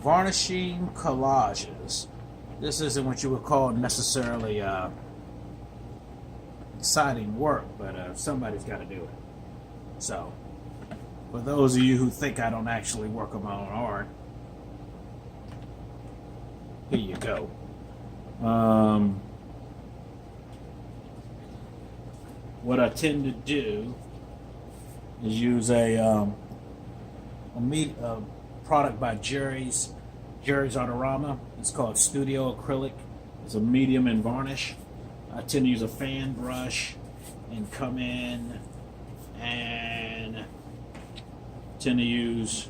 Varnishing collages. This isn't what you would call necessarily exciting work, but somebody's got to do it. So, for those of you who think I don't actually work on my own art, here you go. What I tend to do is use a product by Jerry's Artorama. It's called Studio Acrylic. It's a medium in varnish. I tend to use a fan brush and come in and tend to use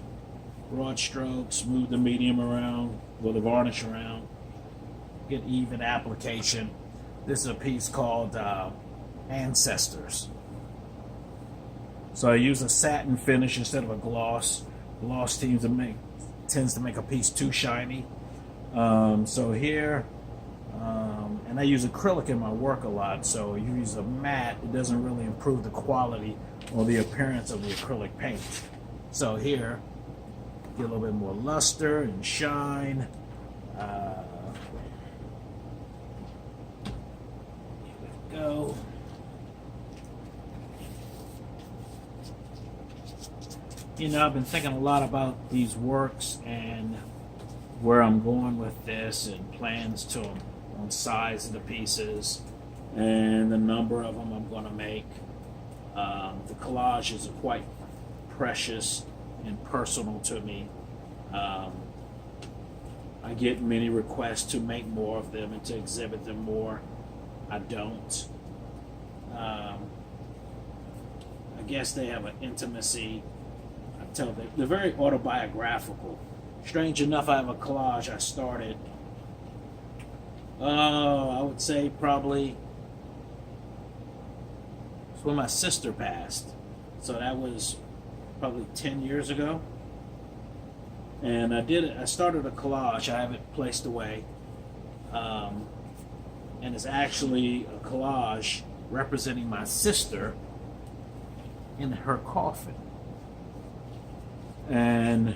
broad strokes, move the medium around, or the varnish around, get even application. This is a piece called Ancestors. So I use a satin finish instead of a gloss. Gloss tends to make a piece too shiny. So here, and I use acrylic in my work a lot, so you use a matte, it doesn't really improve the quality or the appearance of the acrylic paint. So here, get a little bit more luster and shine. Here we go. You know, I've been thinking a lot about these works and where I'm going with this and plans to them on size of the pieces and the number of them I'm going to make. The collages are quite precious and personal to me. I get many requests to make more of them and to exhibit them more. I don't. I guess they have an intimacy. They're very autobiographical. Strange enough, I have a collage I started, I would say probably it's when my sister passed. So that was probably 10 years ago. And I started a collage. I have it placed away. And it's actually a collage representing my sister in her coffin. And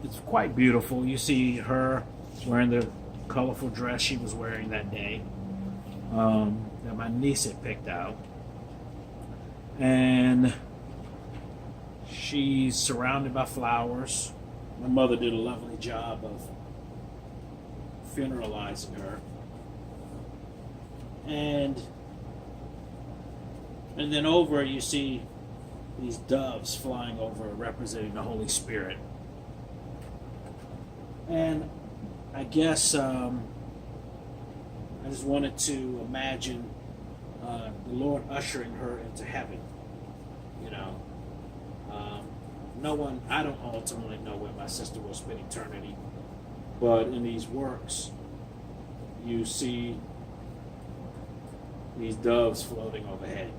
it's quite beautiful. You see her wearing the colorful dress she was wearing that day, that my niece had picked out. And she's surrounded by flowers. My mother did a lovely job of funeralizing her. And then over you see these doves flying over representing the Holy Spirit. And I guess I just wanted to imagine the Lord ushering her into heaven. You know, I don't ultimately know where my sister will spend eternity, but in these works, you see these doves floating overhead.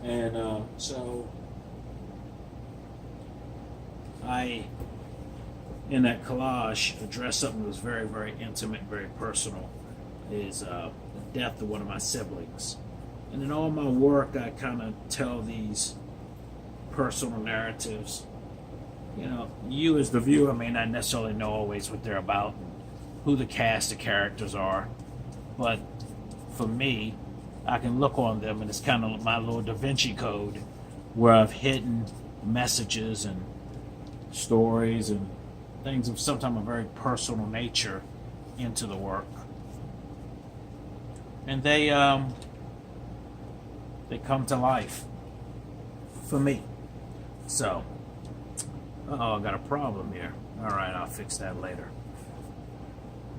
And so in that collage, addressed something that was very, very intimate, very personal, is the death of one of my siblings. And in all my work, I kind of tell these personal narratives. You know, you as the viewer may not necessarily know always what they're about, who the cast of characters are, but for me, I can look on them and it's kind of my little Da Vinci Code where I've hidden messages and stories and things of sometimes a very personal nature into the work. And they come to life for me. So, I got a problem here. All right, I'll fix that later.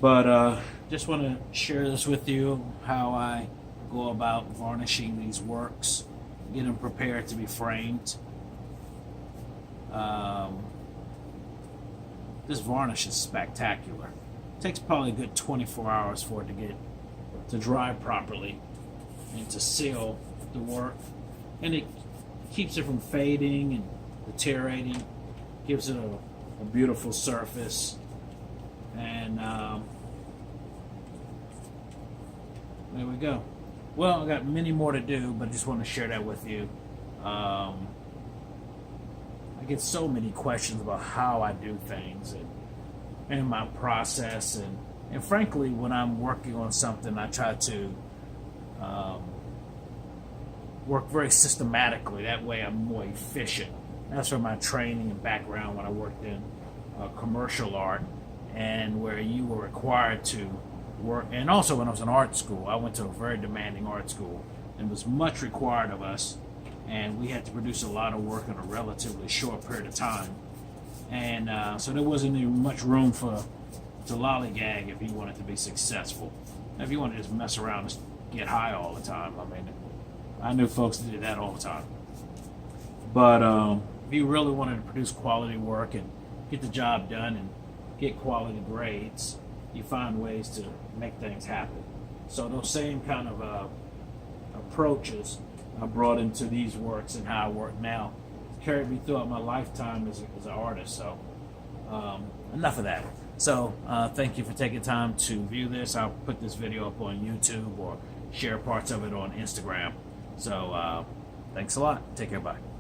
But just want to share this with you, how I go about varnishing these works, get them prepared to be framed. This varnish is spectacular. It takes probably a good 24 hours for it to dry properly and to seal the work. And it keeps it from fading and deteriorating, gives it a beautiful surface. And there we go. Well, I got many more to do, but I just want to share that with you. get so many questions about how I do things and my process, and frankly, when I'm working on something, I try to work very systematically. That way I'm more efficient. That's from my training and background when I worked in commercial art, and where you were required to work. And also when I was in art school, I went to a very demanding art school, and was much required of us, and we had to produce a lot of work in a relatively short period of time. And so there wasn't even much room to lollygag if you wanted to be successful. Now, if you wanted to just mess around and get high all the time, I mean, I knew folks that did that all the time. But if you really wanted to produce quality work and get the job done and get quality grades, you find ways to make things happen. So those same kind of approaches I brought into these works and how I work now carried me throughout my lifetime as an artist. So enough of that. So thank you for taking time to view this. I'll put this video up on YouTube or share parts of it on Instagram. So thanks a lot. Take care. Bye.